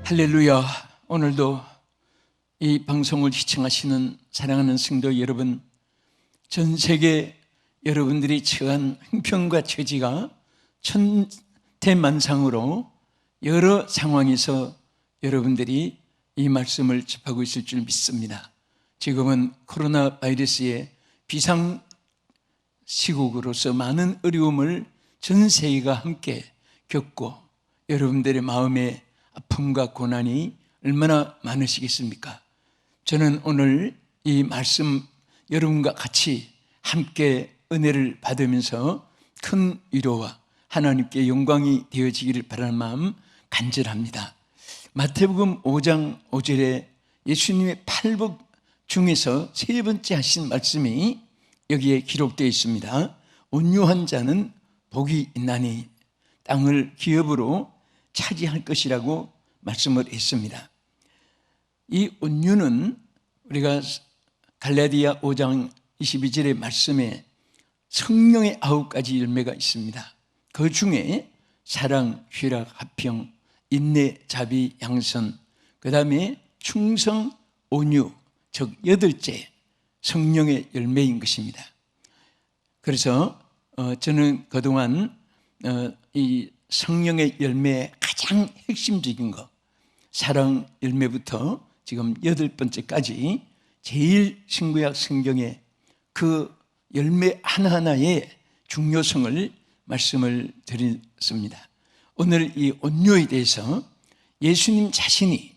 할렐루야. 오늘도 이 방송을 시청하시는 사랑하는 성도 여러분, 전 세계 여러분들이 처한 형편과 처지가 천태만상으로 여러 상황에서 여러분들이 이 말씀을 접하고 있을 줄 믿습니다. 지금은 코로나 바이러스의 비상시국으로서 많은 어려움을 전 세계가 함께 겪고 여러분들의 마음에 아픔과 고난이 얼마나 많으시겠습니까? 저는 오늘 이 말씀 여러분과 같이 함께 은혜를 받으면서 큰 위로와 하나님께 영광이 되어지기를 바라는 마음 간절합니다. 마태복음 5장 5절에 예수님의 팔복 중에서 세 번째 하신 말씀이 여기에 기록되어 있습니다. 온유한 자는 복이 있나니 땅을 기업으로 차지할 것이라고 말씀을 했습니다. 이 온유는 우리가 갈라디아 5장 22절의 말씀에 성령의 9가지 열매가 있습니다. 그 중에 사랑, 희락, 화평, 인내, 자비, 양선, 그 다음에 충성, 온유, 즉 8째 성령의 열매인 것입니다. 그래서 저는 그동안 이 성령의 열매의 가장 핵심적인 것, 사랑 열매부터 지금 8번째까지 제일 신구약 성경의 그 열매 하나하나의 중요성을 말씀을 드렸습니다. 오늘 이 온유에 대해서 예수님 자신이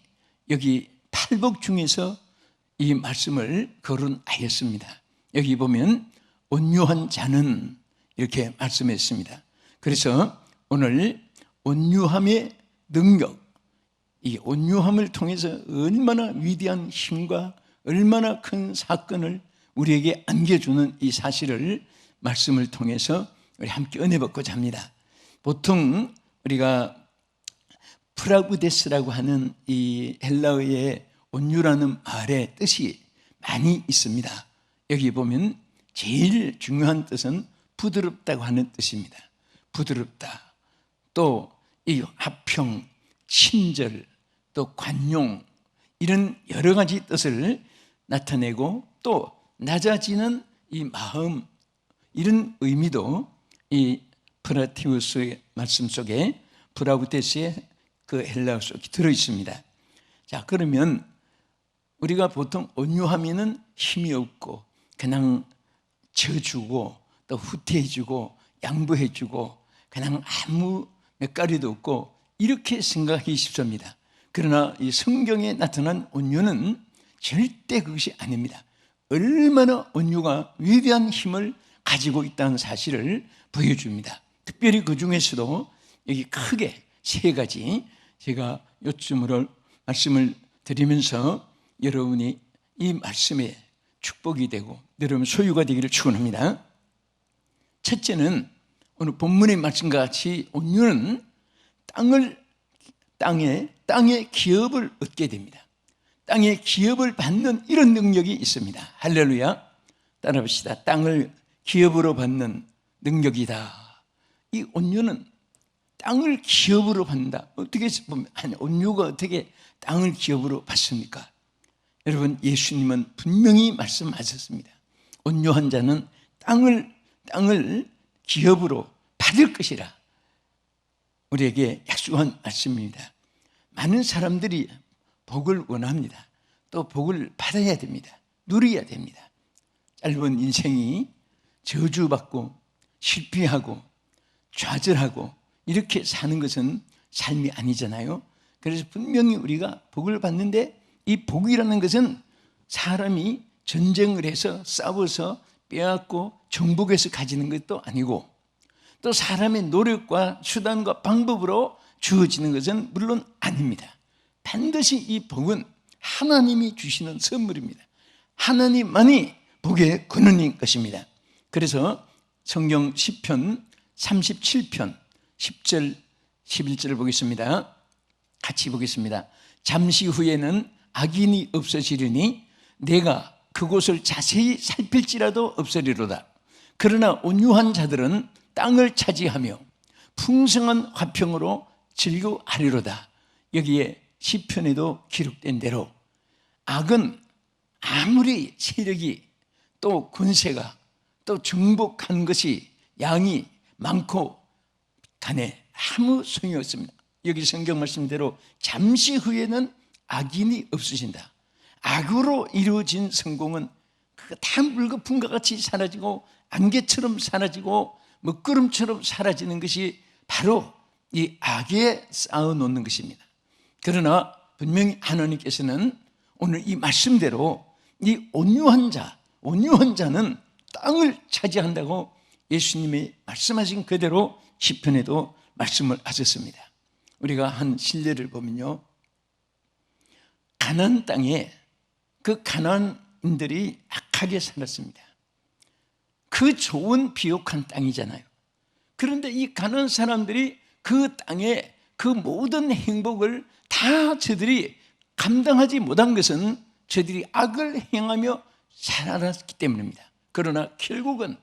여기 팔복 중에서 이 말씀을 거론하였습니다. 여기 보면 온유한 자는 이렇게 말씀했습니다. 그래서 오늘 온유함의 능력, 이 온유함을 통해서 얼마나 위대한 힘과 얼마나 큰 사건을 우리에게 안겨주는 이 사실을 말씀을 통해서 우리 함께 은혜 받고자 합니다. 보통 우리가 프라우데스라고 하는 이 헬라어의 온유라는 말의 뜻이 많이 있습니다. 여기 보면 제일 중요한 뜻은 부드럽다고 하는 뜻입니다. 부드럽다. 또 이 화평, 친절, 또 관용, 이런 여러 가지 뜻을 나타내고 또 낮아지는 이 마음, 이런 의미도 이 프라티우스의 말씀 속에 프라우데스의 그 헬라어 속에 들어있습니다. 자, 그러면 우리가 보통 온유하면은 힘이 없고 그냥 져주고 또 후퇴해주고 양보해주고 그냥 아무 몇가리도 없고 이렇게 생각하기 쉽습니다. 그러나 이 성경에 나타난 온유는 절대 그것이 아닙니다. 얼마나 온유가 위대한 힘을 가지고 있다는 사실을 보여줍니다. 특별히 그 중에서도 여기 크게 세 가지 제가 요점으로 말씀을 드리면서 여러분이 이 말씀에 축복이 되고 여러분 소유가 되기를 축원합니다. 첫째는 오늘 본문의 말씀과 같이 온유는 땅의 기업을 얻게 됩니다. 땅의 기업을 받는 이런 능력이 있습니다. 할렐루야. 따라 봅시다. 땅을 기업으로 받는 능력이다. 이 온유는 땅을 기업으로 받는다. 어떻게 보면 온유가 어떻게 땅을 기업으로 받습니까? 여러분, 예수님은 분명히 말씀하셨습니다. 온유한 자는 땅을 기업으로 받을 것이라 우리에게 약속한 말씀입니다. 많은 사람들이 복을 원합니다. 또 복을 받아야 됩니다. 누려야 됩니다. 짧은 인생이 저주받고 실패하고 좌절하고 이렇게 사는 것은 삶이 아니잖아요. 그래서 분명히 우리가 복을 받는데 이 복이라는 것은 사람이 전쟁을 해서 싸워서 빼앗고 정복해서 가지는 것도 아니고 또 사람의 노력과 수단과 방법으로 주어지는 것은 물론 아닙니다. 반드시 이 복은 하나님이 주시는 선물입니다. 하나님만이 복의 근원인 것입니다. 그래서 성경 시편 37편 10절 11절을 보겠습니다. 같이 보겠습니다. 잠시 후에는 악인이 없어지리니 내가 그곳을 자세히 살필지라도 없으리로다. 그러나 온유한 자들은 땅을 차지하며 풍성한 화평으로 즐거워하리로다. 여기에 시편에도 기록된 대로 악은 아무리 세력이 또 권세가 또 정복한 것이 양이 많고 간에 아무 소용이 없습니다. 여기 성경 말씀대로 잠시 후에는 악인이 없어진다. 악으로 이루어진 성공은 그거 다 물거품과 같이 사라지고 안개처럼 사라지고 먹구름처럼 사라지는 것이 바로 이 악에 쌓아놓는 것입니다. 그러나 분명히 하나님께서는 오늘 이 말씀대로 이 온유한 자는 땅을 차지한다고 예수님이 말씀하신 그대로 시편에도 말씀을 하셨습니다. 우리가 한 신례를 보면요, 가나안 땅에 그 가나안인들이 악하게 살았습니다. 그 좋은 비옥한 땅이잖아요. 그런데 이 가나안 사람들이 그 땅에 그 모든 행복을 다 저들이 감당하지 못한 것은 저들이 악을 행하며 살아났기 때문입니다. 그러나 결국은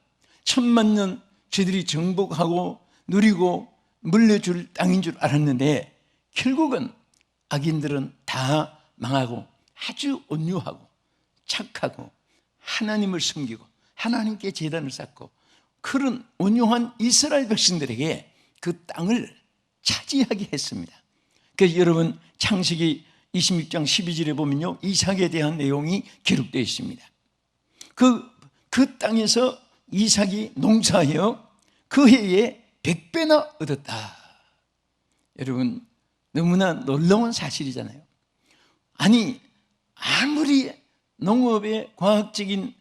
1000만 년 저들이 정복하고 누리고 물려줄 땅인 줄 알았는데 결국은 악인들은 다 망하고 아주 온유하고 착하고 하나님을 섬기고 하나님께 제단을 쌓고 그런 온유한 이스라엘 백성들에게 그 땅을 차지하게 했습니다. 그래서 여러분 창세기 26장 12절에 보면요, 이삭에 대한 내용이 기록되어 있습니다. 그 땅에서 이삭이 농사하여 그 해에 100배나 얻었다. 여러분 너무나 놀라운 사실이잖아요. 아니 아무리 농업의 과학적인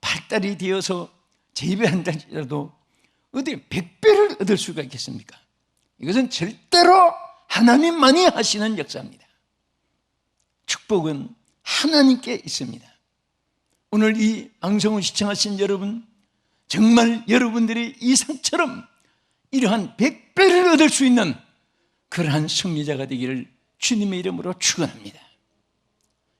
발달이 되어서 재배한다 하더라도 어디 100배를 얻을 수가 있겠습니까? 이것은 절대로 하나님만이 하시는 역사입니다. 축복은 하나님께 있습니다. 오늘 이 방송을 시청하신 여러분, 정말 여러분들이 이삭처럼 이러한 100배를 얻을 수 있는 그러한 승리자가 되기를 주님의 이름으로 축원합니다.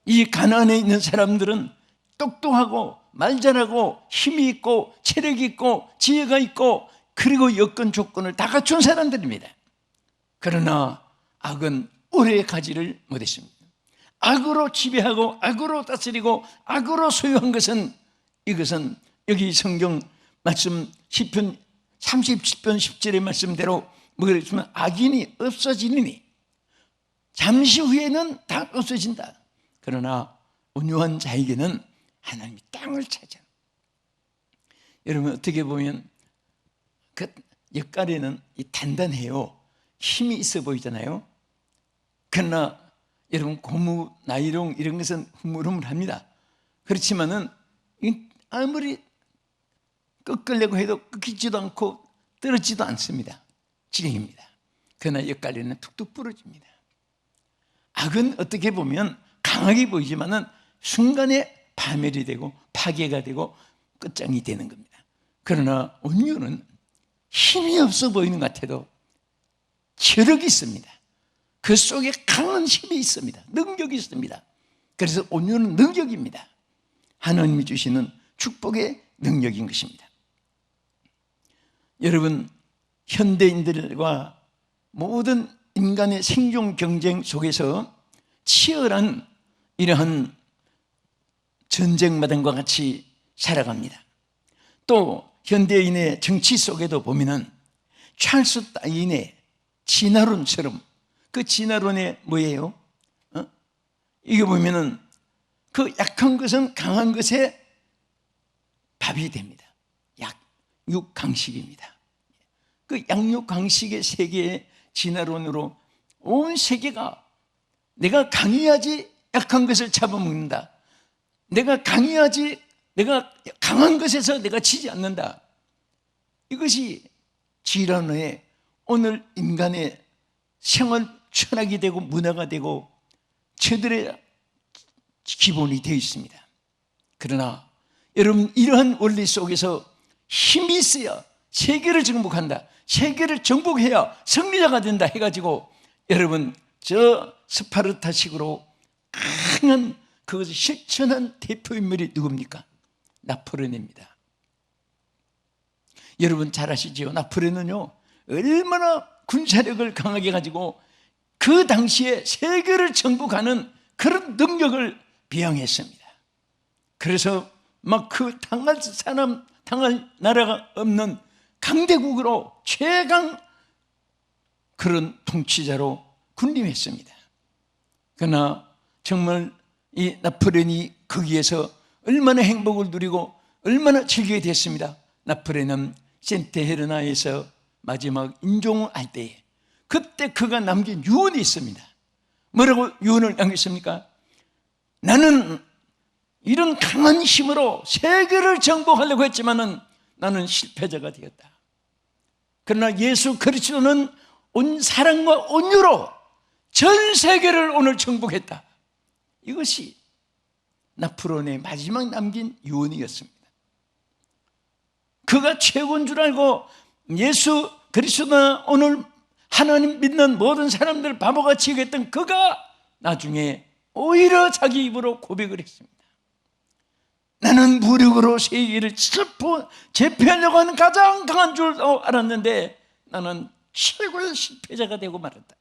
이 가나안에 있는 사람들은 똑똑하고 말 잘하고 힘이 있고 체력이 있고 지혜가 있고 그리고 여건 조건을 다 갖춘 사람들입니다. 그러나 악은 오래 가지를 못했습니다. 악으로 지배하고 악으로 다스리고 악으로 소유한 것은 이것은 여기 성경 말씀 시편 37편 10절의 말씀대로 뭐가 그랬으면 악인이 없어지느니 잠시 후에는 다 없어진다. 그러나 온유한 자에게는 하나님이 땅을 차지합니다. 여러분 어떻게 보면 그 옆가리는 단단해요. 힘이 있어 보이잖아요. 그러나 여러분 고무, 나이롱 이런 것은 흐물흐물합니다. 그렇지만은 아무리 꺾으려고 해도 꺾이지도 않고 떨어지지도 않습니다. 지경입니다. 그러나 옆가리는 툭툭 부러집니다. 악은 어떻게 보면 강하게 보이지만은 순간에 파멸이 되고 파괴가 되고 끝장이 되는 겁니다. 그러나 온유는 힘이 없어 보이는 것 같아도 체력이 있습니다. 그 속에 강한 힘이 있습니다. 능력이 있습니다. 그래서 온유는 능력입니다. 하나님이 주시는 축복의 능력인 것입니다. 여러분 현대인들과 모든 인간의 생존 경쟁 속에서 치열한 이러한 전쟁마당과 같이 살아갑니다. 또 현대인의 정치 속에도 보면은 찰스 다윈의 진화론처럼 그 진화론에 뭐예요? 이게 보면은 그 약한 것은 강한 것에 밥이 됩니다. 약육강식입니다. 그 양육강식의 세계의 진화론으로 온 세계가 내가 강해야지 약한 것을 잡아먹는다. 내가 강해야지 내가 강한 것에서 내가 지지 않는다. 이것이 진화론의 오늘 인간의 생활 철학이 되고 문화가 되고 저들의 기본이 되어 있습니다. 그러나 여러분 이러한 원리 속에서 힘이 있어야 세계를 정복한다. 세계를 정복해야 승리자가 된다 해가지고 여러분 저 스파르타식으로 강한 그것을 실천한 대표인물이 누굽니까? 나폴레옹입니다. 여러분 잘 아시죠? 나폴레옹은요 얼마나 군사력을 강하게 가지고 그 당시에 세계를 정복하는 그런 능력을 비양했습니다. 그래서 막 그 당할 나라가 없는 강대국으로 최강 그런 통치자로 군림했습니다. 그러나 정말 이 나폴레옹이 거기에서 얼마나 행복을 누리고 얼마나 즐기게 됐습니다. 나폴레옹은 센테헤르나에서 마지막 인종을 할 때에 그때 그가 남긴 유언이 있습니다. 뭐라고 유언을 남겼습니까? 나는 이런 강한 힘으로 세계를 정복하려고 했지만은 나는 실패자가 되었다. 그러나 예수 그리스도는 온 사랑과 온유로 전 세계를 오늘 정복했다. 이것이 나폴레옹의 마지막 남긴 유언이었습니다. 그가 최고인 줄 알고 예수 그리스도는 오늘 하나님 믿는 모든 사람들 바보같이 얘기했던 그가 나중에 오히려 자기 입으로 고백을 했습니다. 나는 무력으로 세계를 제패하려고 하는 가장 강한 줄 알았는데 나는 최고의 실패자가 되고 말았다.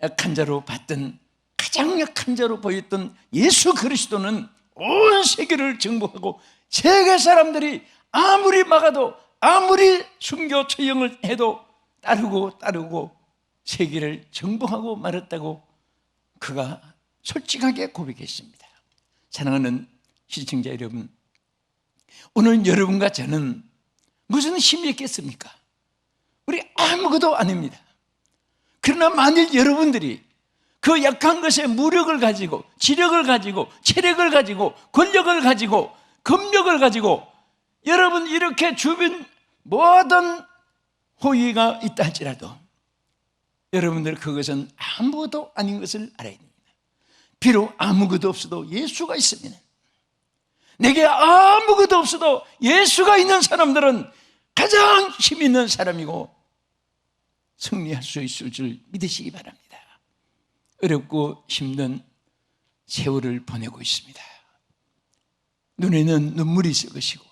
약한 자로 봤던 가장 약한 자로 보였던 예수 그리스도는 온 세계를 정복하고 세계 사람들이 아무리 막아도 아무리 순교 처형을 해도 따르고 세계를 정복하고 말았다고 그가 솔직하게 고백했습니다. 사랑하는 시청자 여러분, 오늘 여러분과 저는 무슨 힘이 있겠습니까? 우리 아무것도 아닙니다. 그러나 만일 여러분들이 그 약한 것에 무력을 가지고 지력을 가지고 체력을 가지고 권력을 가지고 검력을 가지고 여러분 이렇게 주변 모든 호의가 있다 할지라도 여러분들 그것은 아무것도 아닌 것을 알아야 됩니다. 비록 아무것도 없어도 예수가 있으면, 내게 아무것도 없어도 예수가 있는 사람들은 가장 힘 있는 사람이고 승리할 수 있을 줄 믿으시기 바랍니다. 어렵고 힘든 세월을 보내고 있습니다. 눈에는 눈물이 있을 것이고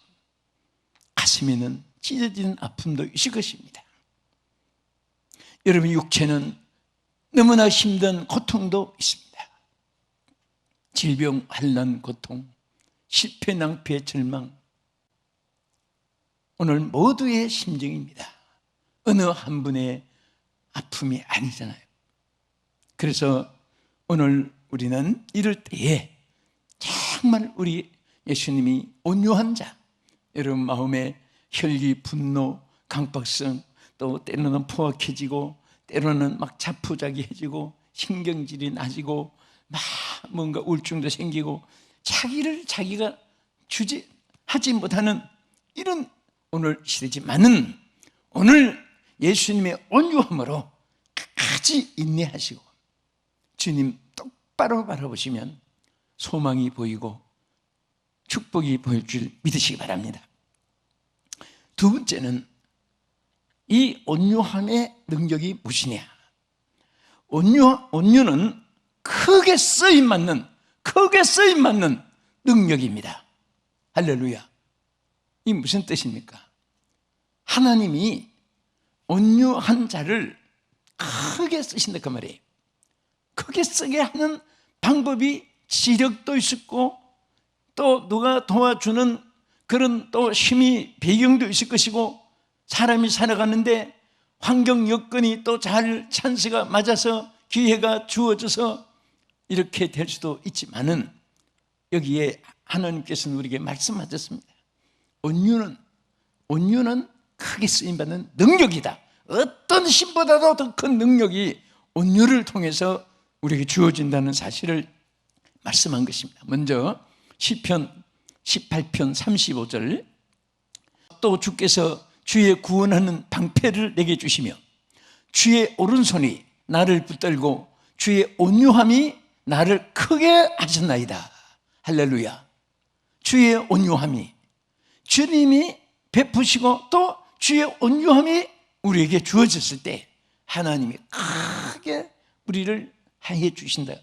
가슴에는 찢어지는 아픔도 있을 것입니다. 여러분 육체는 너무나 힘든 고통도 있습니다. 질병, 환난, 고통, 실패, 낭패, 절망, 오늘 모두의 심정입니다. 어느 한 분의 아픔이 아니잖아요. 그래서 오늘 우리는 이럴 때에 정말 우리 예수님이 온유한 자, 여러분 마음에 혈기, 분노, 강박성, 또 때로는 포악해지고 때로는 막 자포자기해지고 신경질이 나지고 막 뭔가 우울증도 생기고 자기가 하지 못하는 이런 오늘 시대지만은 오늘 예수님의 온유함으로 끝까지 인내하시고 주님 똑바로 바라보시면 소망이 보이고 축복이 보일 줄 믿으시기 바랍니다. 두 번째는 이 온유함의 능력이 무엇이냐? 온유는 크게 쓰임맞는 능력입니다. 할렐루야. 이 무슨 뜻입니까? 하나님이 온유한 자를 크게 쓰신다 그 말이에요. 크게 쓰게 하는 방법이 지력도 있었고 또 누가 도와주는 그런 또 힘이 배경도 있을 것이고 사람이 살아가는데 환경 여건이 또 잘 찬스가 맞아서 기회가 주어져서 이렇게 될 수도 있지만은 여기에 하나님께서는 우리에게 말씀하셨습니다. 온유는 크게 쓰임받는 능력이다. 어떤 힘보다도 더 큰 능력이 온유를 통해서 우리에게 주어진다는 사실을 말씀한 것입니다. 먼저 시편 18편 35절, 또 주께서 주의 구원하는 방패를 내게 주시며 주의 오른손이 나를 붙들고 주의 온유함이 나를 크게 하셨나이다. 할렐루야. 주의 온유함이 주님이 베푸시고 또 주의 온유함이 우리에게 주어졌을 때 하나님이 크게 우리를 해 주신다.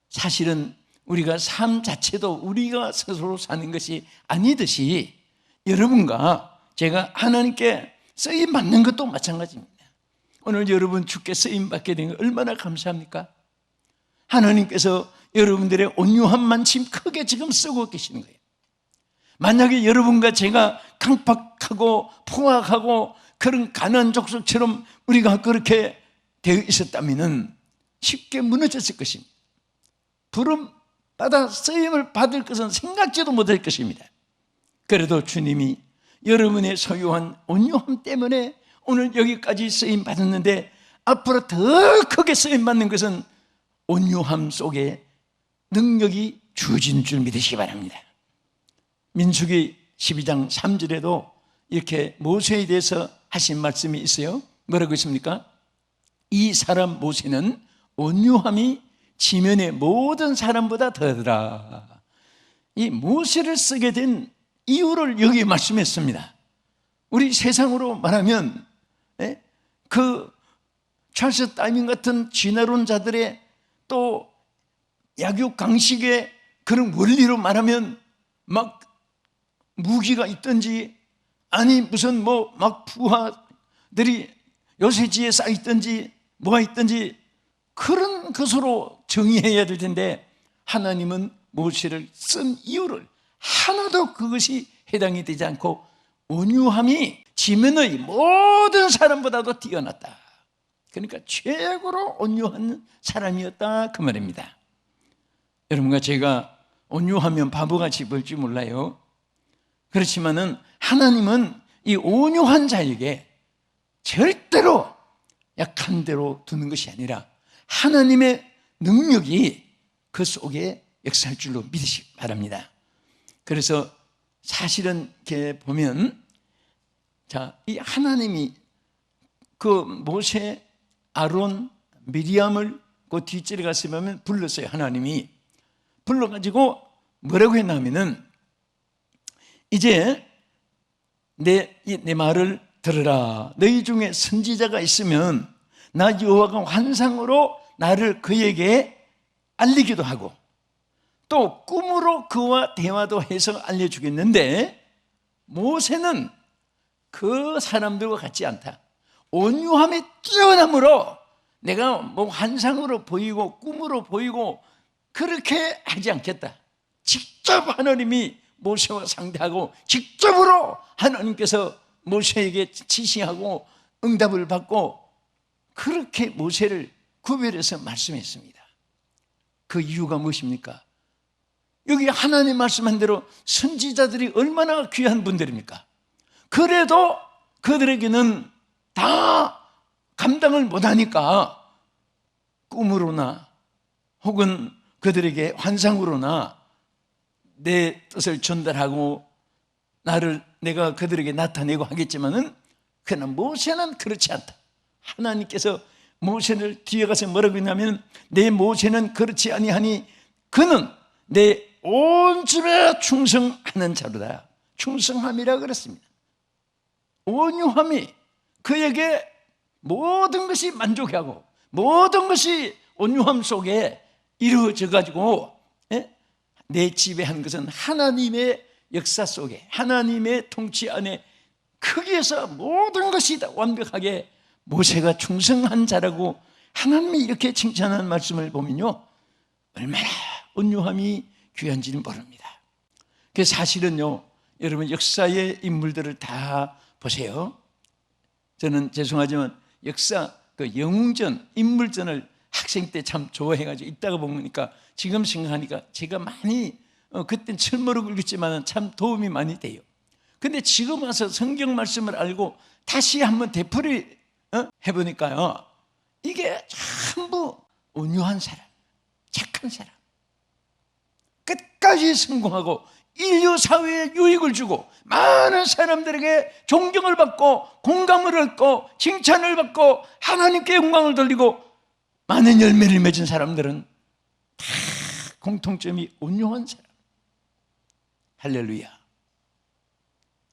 사실은 우리가 삶 자체도 우리가 스스로 사는 것이 아니듯이 여러분과 제가 하나님께 쓰임 받는 것도 마찬가지입니다. 오늘 여러분 주께 쓰임받게 된 거 얼마나 감사합니까? 하나님께서 여러분들의 온유함만 지금 크게 지금 쓰고 계시는 거예요. 만약에 여러분과 제가 강팍하고 포악하고 그런 가난한 족속처럼 우리가 그렇게 되어 있었다면 쉽게 무너졌을 것입니다. 부름 받아 쓰임을 받을 것은 생각지도 못할 것입니다. 그래도 주님이 여러분의 소유한 온유함 때문에 오늘 여기까지 쓰임 받았는데 앞으로 더 크게 쓰임 받는 것은 온유함 속에 능력이 주어진 줄 믿으시기 바랍니다. 민수기 12장 3절에도 이렇게 모세에 대해서 하신 말씀이 있어요. 뭐라고 있습니까? 이 사람 모세는 온유함이 지면의 모든 사람보다 더하더라. 이 모세를 쓰게 된 이유를 여기 말씀했습니다. 우리 세상으로 말하면 그 찰스 다윈 같은 진화론자들의 또 약육강식의 그런 원리로 말하면 막 무기가 있든지 아니 무슨 뭐 막 부하들이 요새지에 쌓여 있든지 뭐가 있든지 그런 것으로 정의해야 될 텐데 하나님은 모세를 쓴 이유를 하나도 그것이 해당이 되지 않고 온유함이 지면의 모든 사람보다도 뛰어났다. 그러니까 최고로 온유한 사람이었다 그 말입니다. 여러분과 제가 온유하면 바보같이 보일지 몰라요. 그렇지만은 하나님은 이 온유한 자에게 절대로 약한 대로 두는 것이 아니라 하나님의 능력이 그 속에 역사할 줄로 믿으시기 바랍니다. 그래서 사실은 이렇게 보면 이 하나님이 그 모세, 아론, 미리암을 그 뒷줄에 가서 보면 불렀어요. 하나님이 불러가지고 뭐라고 했냐면은 이제 내 말을 들으라. 너희 중에 선지자가 있으면 나 여호와가 환상으로 나를 그에게 알리기도 하고 또 꿈으로 그와 대화도 해서 알려주겠는데 모세는 그 사람들과 같지 않다. 온유함이 뛰어남으로 내가 뭐 환상으로 보이고 꿈으로 보이고 그렇게 하지 않겠다. 직접 하나님이 모세와 상대하고 직접으로 하나님께서 모세에게 지시하고 응답을 받고 그렇게 모세를 구별해서 말씀했습니다. 그 이유가 무엇입니까? 여기 하나님 말씀한 대로 선지자들이 얼마나 귀한 분들입니까? 그래도 그들에게는 다 감당을 못하니까 꿈으로나 혹은 그들에게 환상으로나 내 뜻을 전달하고 내가 그들에게 나타내고 하겠지만은 그러나 모세는 그렇지 않다. 하나님께서 모세를 뒤에 가서 뭐라고 했냐면 내 모세는 그렇지 아니하니 그는 내 온 집에 충성하는 자로다. 충성함이라 그랬습니다. 온유함이 그에게 모든 것이 만족하고 모든 것이 온유함 속에 이루어져 가지고 내 집에 한 것은 하나님의 역사 속에 하나님의 통치 안에 거기에서 모든 것이 다 완벽하게 모세가 충성한 자라고 하나님이 이렇게 칭찬하는 말씀을 보면요 얼마나 온유함이 귀한지는 모릅니다. 그래서 사실은요 여러분 역사의 인물들을 다 보세요. 저는 죄송하지만 역사 그 영웅전 인물전을 학생 때 참 좋아해가지고 있다가 보니까 지금 생각하니까 제가 많이 그땐 철모로 읽었지만 참 도움이 많이 돼요. 근데 지금 와서 성경 말씀을 알고 다시 한번 되풀이 해보니까요 이게 전부 온유한 사람, 착한 사람, 끝까지 성공하고 인류 사회에 유익을 주고 많은 사람들에게 존경을 받고 공감을 얻고 칭찬을 받고 하나님께 영광을 돌리고 많은 열매를 맺은 사람들은 다 공통점이 온유한 사람. 할렐루야.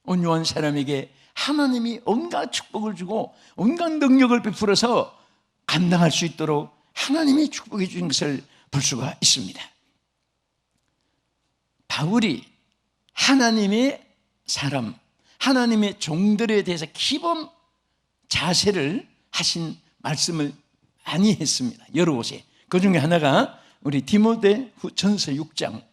온유한 사람에게 하나님이 온갖 축복을 주고 온갖 능력을 베풀어서 감당할 수 있도록 하나님이 축복해 주신 것을 볼 수가 있습니다. 바울이 하나님의 사람, 하나님의 종들에 대해서 기본 자세를 하신 말씀을 많이 했습니다. 여러 곳에. 그 중에 하나가 우리 디모데전서 6장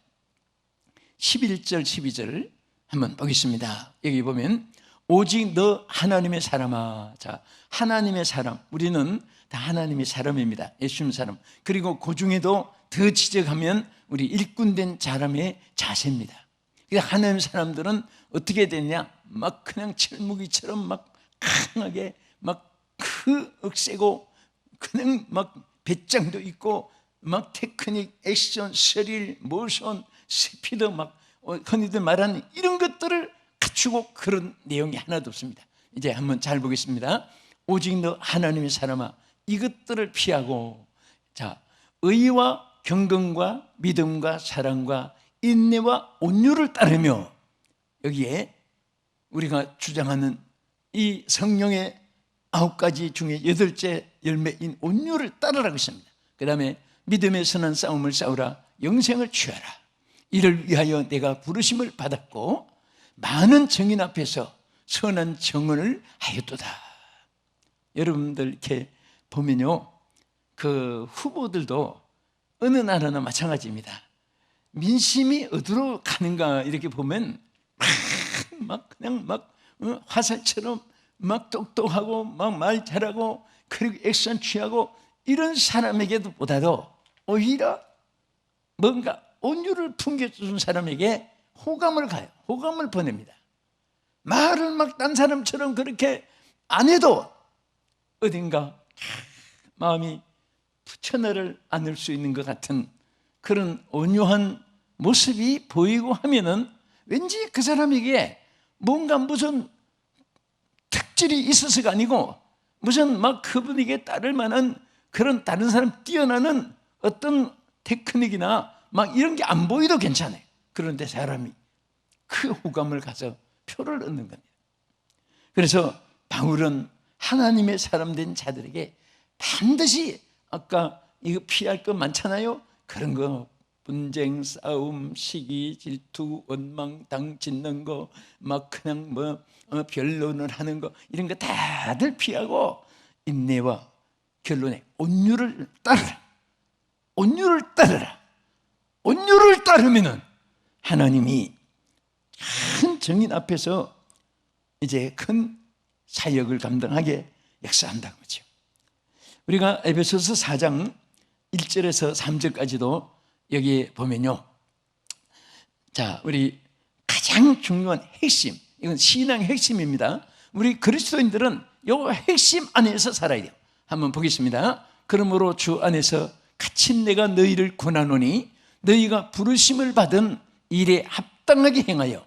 11절 12절을 한번 보겠습니다. 여기 보면 오직 너 하나님의 사람아. 자, 하나님의 사람. 우리는 다 하나님의 사람입니다. 예수님 사람. 그리고 그 중에도 더 지적하면 우리 일꾼된 사람의 자세입니다. 하나님 사람들은 어떻게 되냐? 막 그냥 철무기처럼 막 강하게 막 그 억세고 그냥 막 배짱도 있고 막 테크닉, 액션, 스릴, 모션, 스피드 막 흔히들 말하는 이런 것들을 갖추고 그런 내용이 하나도 없습니다. 이제 한번 잘 보겠습니다. 오직 너 하나님의 사람아 이것들을 피하고 자 의와 경건과 믿음과 사랑과 인내와 온유를 따르며 여기에 우리가 주장하는 이 성령의 9가지 중에 8째 열매인 온유를 따르라고 했습니다. 그 다음에 믿음의 선한 싸움을 싸우라 영생을 취하라 이를 위하여 내가 부르심을 받았고 많은 증인 앞에서 선한 증언을 하였도다. 여러분들 이렇게 보면요 그 후보들도 어느 나라나 마찬가지입니다. 민심이 어디로 가는가 이렇게 보면 막 그냥 막 화살처럼 막 똑똑하고 막 말 잘하고 그리고 액션 취하고 이런 사람에게도 보다도 오히려 뭔가 온유를 풍겨주는 사람에게 호감을 가요. 호감을 보냅니다. 말을 막 딴 사람처럼 그렇게 안 해도 어딘가 마음이 붙여내를 안을 수 있는 것 같은 그런 온유한 모습이 보이고 하면은 왠지 그 사람에게 뭔가 무슨 특질이 있어서가 아니고 무슨 막 그분에게 따를 만한 그런 다른 사람 뛰어나는 어떤 테크닉이나 막 이런 게 안 보이도 괜찮아요. 그런데 사람이 그 호감을 가서 표를 얻는 겁니다. 그래서 바울은 하나님의 사람 된 자들에게 반드시 아까 이거 피할 거 많잖아요. 그런 거 분쟁, 싸움, 시기, 질투, 원망, 당 짓는 거, 막 그냥 뭐 변론을 하는 거 이런 거 다들 피하고 인내와 결론에 온유를 따르라. 온유를 따르라. 온유를 따르면은 하나님이 큰 정인 앞에서 이제 큰 사역을 감당하게 역사한다는 거죠. 우리가 에베소서 4장 1절에서 3절까지도 여기에 보면요. 자, 우리 가장 중요한 핵심, 이건 신앙의 핵심입니다. 우리 그리스도인들은 이 핵심 안에서 살아야 돼요. 한번 보겠습니다. 그러므로 주 안에서 갇힌 내가 너희를 권하노니 너희가 부르심을 받은 일에 합당하게 행하여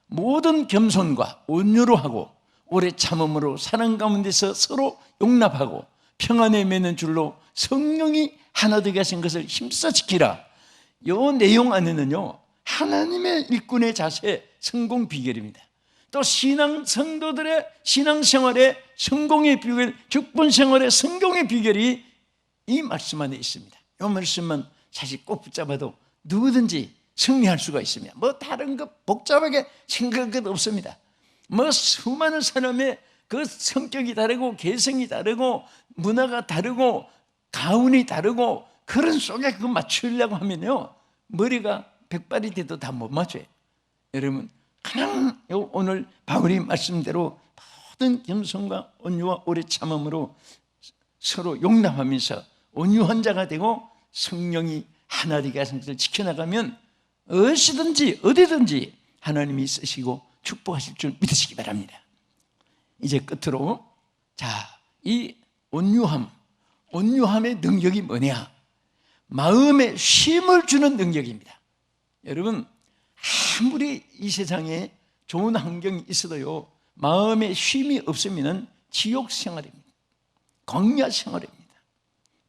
모든 겸손과 온유로 하고 오래 참음으로 사랑 가운데서 서로 용납하고 평안에 맺는 줄로 성령이 하나 되게 하신 것을 힘써 지키라. 이 내용 안에는요 하나님의 일꾼의 자세 성공 비결입니다. 또 신앙 성도들의 신앙생활의 성공의 비결, 죽분 생활의 성공의 비결이 이 말씀 안에 있습니다. 이 말씀만 사실 꼭 붙잡아도 누구든지 승리할 수가 있습니다. 뭐 다른 거 복잡하게 생각할 것 없습니다. 뭐 수많은 사람의 그 성격이 다르고 개성이 다르고 문화가 다르고 가운이 다르고 그런 속에 그거 맞추려고 하면요 머리가 백발이 돼도 다 못 맞춰요. 여러분 그냥 오늘 바울이 말씀대로 모든 겸손과 온유와 오래 참음으로 서로 용납하면서 온유한 자가 되고 성령이 하나 되게 하신 것을 지켜나가면 어디든지 어디든지 하나님이 쓰시고 축복하실 줄 믿으시기 바랍니다. 이제 끝으로 자, 이 온유함의 능력이 뭐냐? 마음에 쉼을 주는 능력입니다. 여러분 아무리 이 세상에 좋은 환경이 있어도요 마음에 쉼이 없으면 지옥 생활입니다. 광야 생활입니다.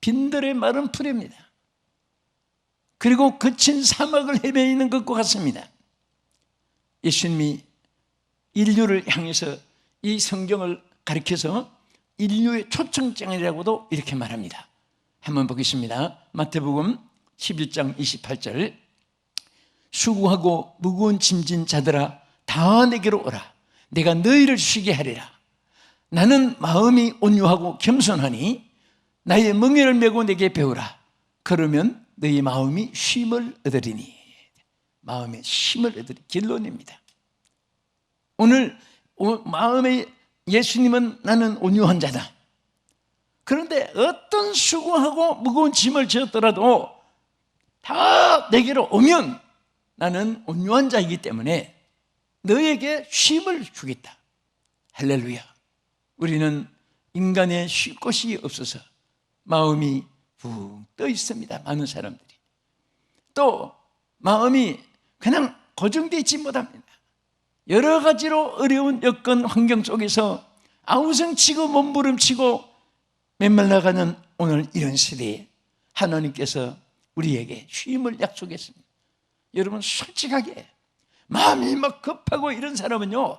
빈들의 마른 풀입니다. 그리고 거친 사막을 헤매이는 것과 같습니다. 예수님이 인류를 향해서 이 성경을 가리켜서 인류의 초청장이라고도 이렇게 말합니다. 한번 보겠습니다. 마태복음 11장 28절 수고하고 무거운 짐진 자들아 다 내게로 오라. 내가 너희를 쉬게 하리라. 나는 마음이 온유하고 겸손하니 나의 멍에를 메고 내게 배우라. 그러면 너희 마음이 쉼을 얻으리니. 마음에 쉼을 얻으리. 결론입니다. 오늘 마음에 예수님은 나는 온유한 자다. 그런데 어떤 수고하고 무거운 짐을 지었더라도 다 내게로 오면 나는 온유한 자이기 때문에 너에게 쉼을 주겠다. 할렐루야. 우리는 인간의 쉴 곳이 없어서 마음이 붕 떠 있습니다. 많은 사람들이. 또 마음이 그냥 고정되어 있지 못합니다. 여러 가지로 어려운 여건 환경 속에서 아우성치고 몸부림치고 메말라가는 오늘 이런 시대에 하나님께서 우리에게 쉼을 약속했습니다. 여러분 솔직하게 마음이 막 급하고 이런 사람은요,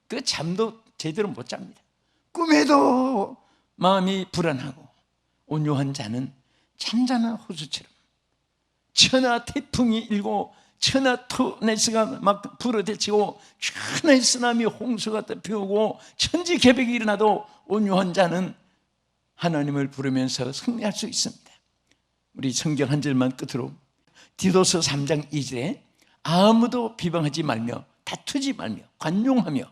그 잠도 제대로 못 잡니다. 꿈에도 마음이 불안하고, 온유한 자는 잔잔한 호수처럼 천하 태풍이 일고 천하 토네스가 막 불어대치고 천하의 쓰나미 홍수가 피우고 천지개벽이 일어나도 온유한 자는 하나님을 부르면서 승리할 수 있습니다. 우리 성경 한 절만 끝으로 디도서 3장 2절에 아무도 비방하지 말며 다투지 말며 관용하며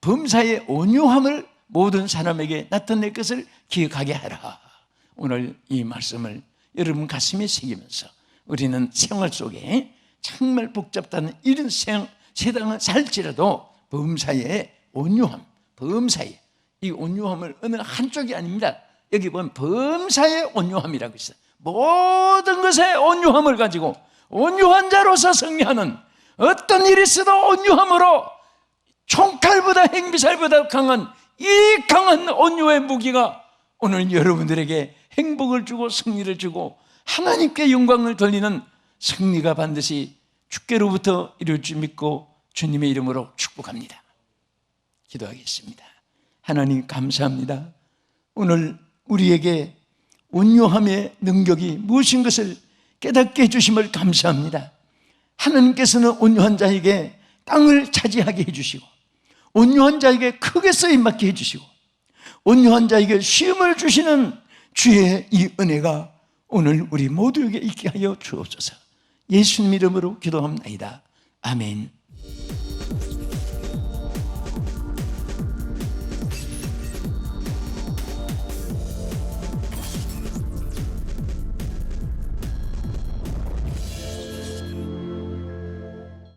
범사의 온유함을 모든 사람에게 나타낼 것을 기억하게 하라. 오늘 이 말씀을 여러분 가슴에 새기면서 우리는 생활 속에 정말 복잡다는 이런 세상을 살지라도 범사의 온유함, 범사의 이 온유함을 어느 한쪽이 아닙니다. 여기 보면 범사의 온유함이라고 있어요. 모든 것에 온유함을 가지고 온유한 자로서 승리하는, 어떤 일이 있어도 온유함으로 총칼보다 행미살보다 강한 이 강한 온유의 무기가 오늘 여러분들에게 행복을 주고 승리를 주고 하나님께 영광을 돌리는 승리가 반드시 주께로부터 이룰 줄 믿고 주님의 이름으로 축복합니다. 기도하겠습니다. 하나님 감사합니다. 오늘 우리에게 온유함의 능력이 무엇인 것을 깨닫게 해주심을 감사합니다. 하나님께서는 온유한 자에게 땅을 차지하게 해주시고, 온유한 자에게 크게 쓰임받게 해주시고, 온유한 자에게 쉼을 주시는 주의 이 은혜가 오늘 우리 모두에게 있게 하여 주옵소서. 예수님 이름으로 기도합니다. 아멘.